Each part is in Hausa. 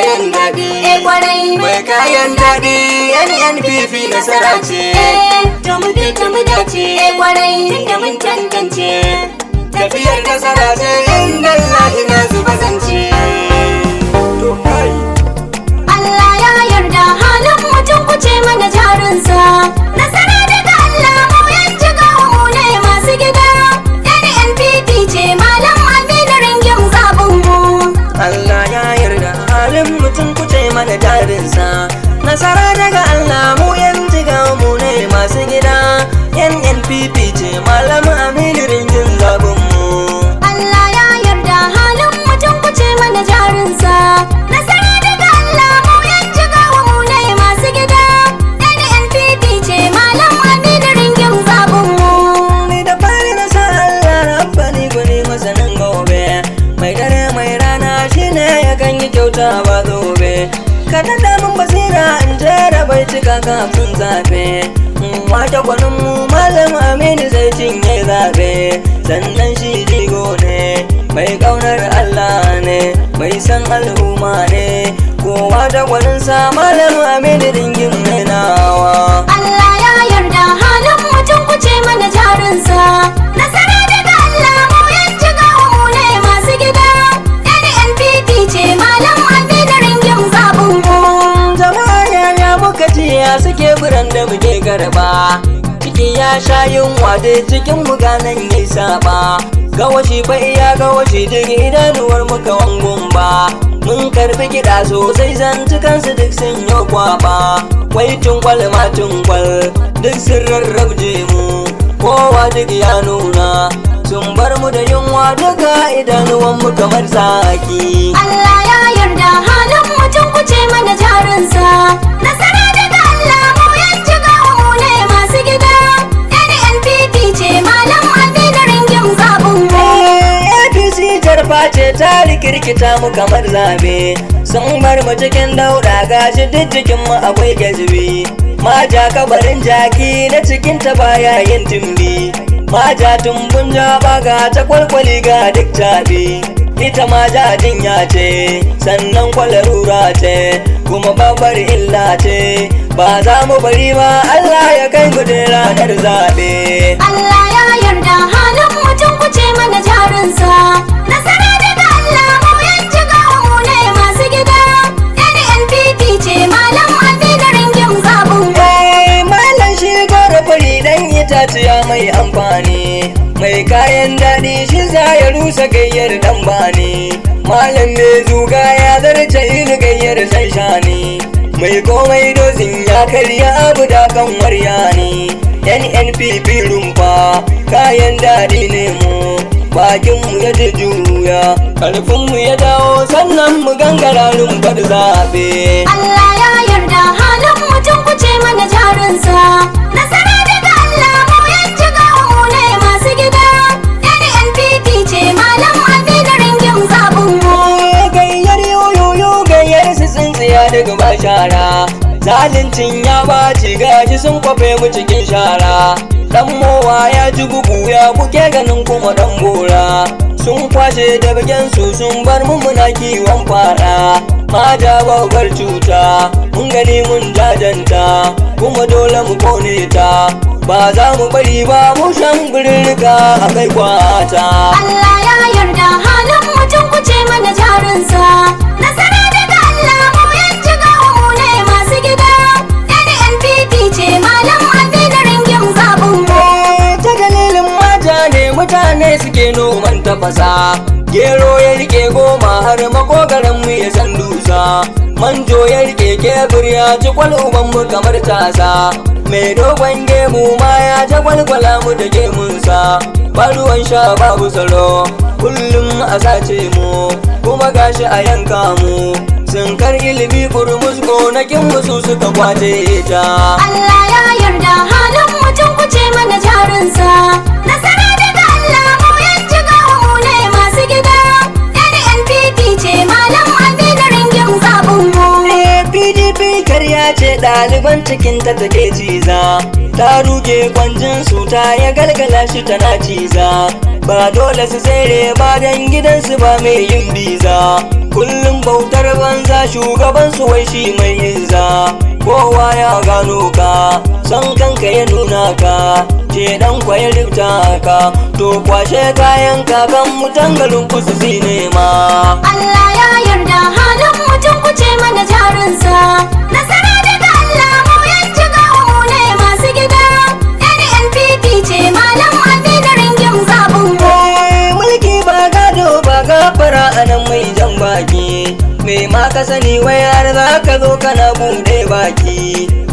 kayan daɗi. Kwarai. Mai kayan daɗi NNPP nasara ce. Domin duka mu dace. Kwarai. Tunda mun tantance. Tafiyar nasara ce inda Allah na zuba zance. To kai. Allah ya yarda halin mutum kuce mana jarinsa. Nasara daga Allah mu yanci gawo mu ne masu gida. NNPP ce Malam Aminu Ringim zaɓin mu. Allah ya yarda halin mutum kuce mana jarinsa. Nasara daga Allah mu yanci gawo mu ne masu gida. NNPP ce Malam Aminu Ringim zaɓin mu. Allah ya yarda halin mutum kuce mana jarinsa. Nasara daga Allah mu yanci gawo mu ne masu gida. NNPP ce Malam Aminu Ringim zaɓin mu. Ni da fari na sa Allah rabbani gwani masanin gobe. Mai dare mai rana shine ya kan yi kyauta ba zobe. Ka daɗa min basira in jera bai cika kafin zaɓe. Wake gwanin mu Malam Aminu zai cinye zaɓe. Sannan shi jigo ne, mai ƙaunar Allah ne, mai san al'umma ne. Kowa da gwaninsa Malam Aminu Ringim ne nawa. Allah ya yarda halin mutum kuce mana jarinsa. Nasara daga Allah mu yanci gawo mu ne masu gida. NNPP ce Malam Aminu Ringim zaɓin mu. Jama'a yaya muka jiya suke biran da muke karba. Ciki ya sha yunwa da cikin mu ganan yayi saba. Gawashi fa iya gawashi duk idanuwar muka wangun ba. Mun karbi kiɗa sosai zantukansu duk sun yi kwaba. Wai tungwal ma tungwal duk sun rarrabje mu. Kowa duk ya nuna sun bar mu da yunwa duka idanuwan mu kamar saki. Allah ya yarda halin mutum kuce mana jarinsa. Nasara daga Allah mu yanci gawo mu ne masu gida. NNPP ce Malam Aminu Ringim zaɓin mu. APC jarfa ce ta rikirkita mu kamar zabe. Sun bar mu cikin dauɗa gashi duk jikin mu akwai gazibi. Maja kabarin jaki na cikin ta baya yin tumbi. Maja tumbun jaba ga ta kwalkwali ga duk tabi. Ita maja jinya ce sannan kwalarura ce kuma babbar illa ce. Ba za mu bari ba Allah ya kai mu da ranar zaɓe. Allah ya yarda halin mutum kuce mana jarinsa. Nasara daga Allah mu yanci gawo mu ne masu gida. NNPP ce Malam Aminu Ringim zaɓin mu. Malam shi gara fari dan itaciya mai amfani. Mai kayan daɗi shi za ya rusa gayyar dan bani. Malam mai zuga ya zarce ilu gayyar sai shani. Mai komai dozin ya karya abu da kan warya ne. NNPP rumfa kayan daɗi ne mu. Bakinmu ya juya ƙarfinmu ya dawo sannan mu gangara rumfar zaɓe. Allah ya yarda halin mutum kuce mana jarinsa. Nasara daga Allah mu yanci gawo mu ne masu gida. NNPP ce Malam Aminu Ringim zaɓin mu. Gayyar yoyoyo gayyar su tsintsiya daga bashara. Zalincin ya baci gaji sun kwafe mu cikin shara. Dan mowa ya ji bugu ya kuke ganin kuma dan gora. Sun kwashe da bagen su sun bar mu muna kiwon fara. Maja babbar cuta mun gani mun jajanta kuma dole mu kone ta. Ba za mu bari ba mu shan birrika a kai kwata. Allah ya yarda halin mutum kuce mana jarinsa. Nasara daga Allah mu yanci gawo mu ne masu gida. NNPP ce Malam Aminu Ringim zaɓin mu. Ta dalilin mata ne mutane suke noman tafasa. Gero ya rike goma har makogaran mu ya san dusa. Manjo ya rike kebur ya ci kwal uban mu kamar tasa. Mai dogon gemu ma ya ta kwalkwala mu da gemunsa. Baruwan sha babu tsaro kullum a sace mu kuma gashi a yanka mu. Sinkar ilimi kurmus gonakin musu suka kwace ta. Allah ya yarda halin mutum kuce mana jarinsa. Nasara daga Allah mu yanci gawo mu ne masu gida. NNPP ce Malam Aminu Ringim zaɓin mu. PDP karya ce ɗaliban cikinta take ciza. Ta ruge kwanjin su ta ya galgala shi tana ciza. ba dole su tsere ba dan gidansu ba mai yin biza. Kullum bautar banza shugabansu wai shi mai yinza. Kowa ya gano ka, san kanka ya nuna ka, ce dan kwaya rifta ka, to kwashe kayan kakan mutan garin ku su zine ma. Allah ya yarda halin mutum kuce mana jarinsa. Nasara daga Allah mu yanci gawo mu ne masu gida. NNPP ce malam Aminu Ringim zabin mu. Mulki ba gado ba gafara anan mai jan baki. Me ma ka sani wai har za ka zo kana buɗe baki.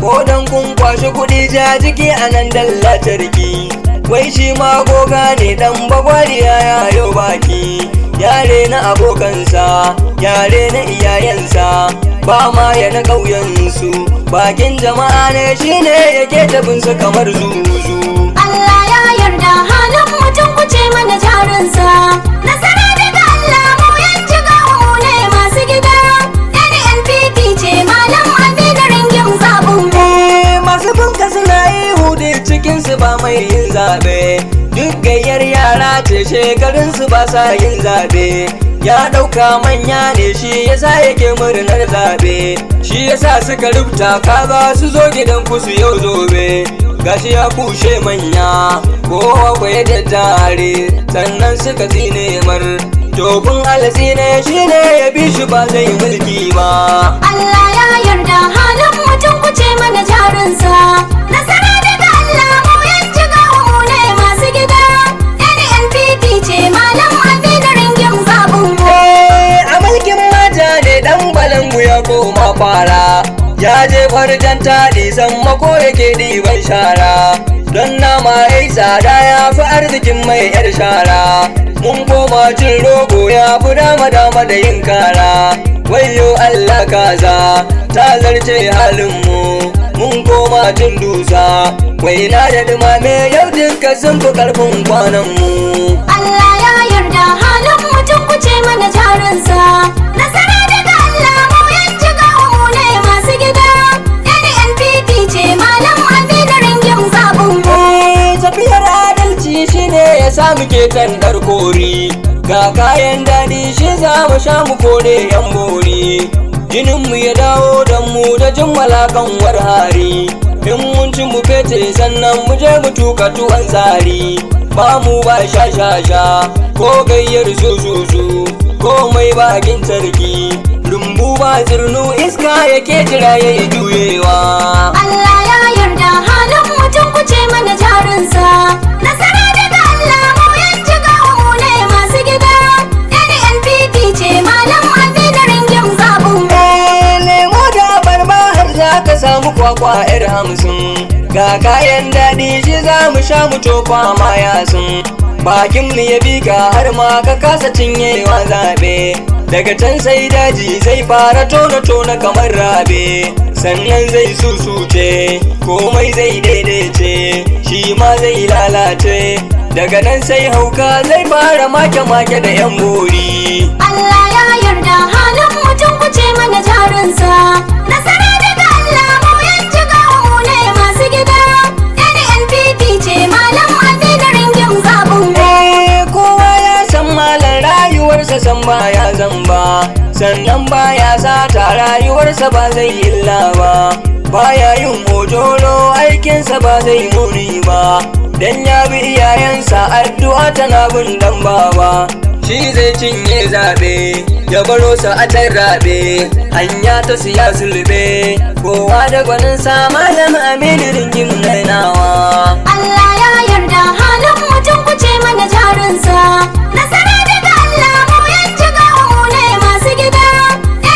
Ko dan kun kwashi kuɗi ja jiki anan dallatarki. Wai shi ma goga ne dan bagwariya ya yo baki. Yare na abokansa, yare na iyayensa, ba ma ya na ƙauyensu. Bakin jama'a ne shine yake tabinsa kamar zuzu. Allah ya yarda halin mutum kuce mana jarinsa. Nasara daga Allah mu yanci gawo mu ne masu gida. NNPP ce malam Aminu Ringim zabin mu. Masu bunka suna yi hudu cikinsu ba mai yin zaɓe. Duk gayyar yara ce shekarunsu ba sa yin zaɓe. Ya ɗauka manya ne shi yasa yake murnar zaɓe. Shi yasa suka rubuta kaza su zo gidan ku su yau zobe. Gashi ya kushe manya kowa kwaye da tare, sannan suka tsine mar. Tofin alzine shi ne ya bi shi ba zai mulki ba. Allah ya yarda halin mutum kuce mana jarinsa. Nasara daga Allah mu yanci gawo mu ne masu gida. NNPP ce malam Aminu Ringim zabin mu. A mulkin mata ne dan balangu ya koma fara. Ya je farjan taɗi sammako yake ɗiban shara. Don nama ya tsada ya fi arzikin mai yar shara. Mun koma cin rogo ya fi dama da yin kara. Wayo Allah kaza ta zarce halinmu. Mun koma cin dusa, waina da dumame yau duka sun fi karfin kwananmu. Allah ya yarda halin mutum kuce mana jarinsa. Nasara daga Allah mu yanci gawo mu ne masu gida. NNPP ce malam Aminu Ringim zabin mu. Tafiyar adalci shine ya sa muke tandar kori. Ga kayan daɗi shi za mu sha mu kore yan bori. Jininmu ya dawo don mu da jin walakan hari. In mun ci mu fete sannan mu je mu tuka tuwon tsari. Ba mu ba sha ko gayyar su komai bakin sarki. Rumbu ba zirnu iska yake jira yayi juyewa. Allah ya yarda halin mutum kuce mana jarinsa. Nasara daga Allah mu yanci gawo mu ne masu gida. NNPP ce malam Aminu Ringim zabin mu. Lemo da abarba har za ka samu kwakwa 50. Ga kayan daɗi shi za mu sha mu tofa ma yasin. Bakin mu ya bika har ma ka kasa cinyewa zaɓe. Daga can sai daji zai fara tona kamar rabe. Sannan zai susuce, komai zai daidaice, shi ma zai lalace. Daga nan sai hauka zai fara make da yan bori. Allah ya yarda halin mutum kuce mana jarinsa. Nasara daga Allah mu yanci gawo mu ne masu gida. NNPP ce malam Aminu Ringim zabin mu. Kowa ya san malan rayuwarsa san baya zamba. Sannan baya sata rayuwarsa ba zai illa ba. Baya yin ojoro aikinsa ba zai muni ba. Dan ya bi iyayensa addu'a tana bin dan baba. Shi zai cinye zaɓe ya baro sa a rabe. Hanya ta siya sulbe kowa da gwaninsa malam Aminu Ringim nawa. Allah ya yarda halin mutum kuce mana jarinsa. Nasara daga Allah mu yanci gawo mu ne masu gida.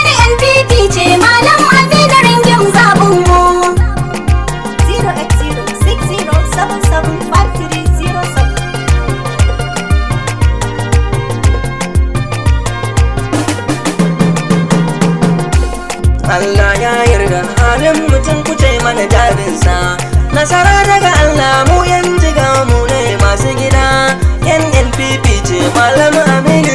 NNPP ce malam Aminu Ringim zabin mu. 08060775307. Allah ya yarda halin mutum kuce mana jarinsa. Nasara daga Allah mu yanzu ga mu ne masu gida. NNPP ce malam Aminu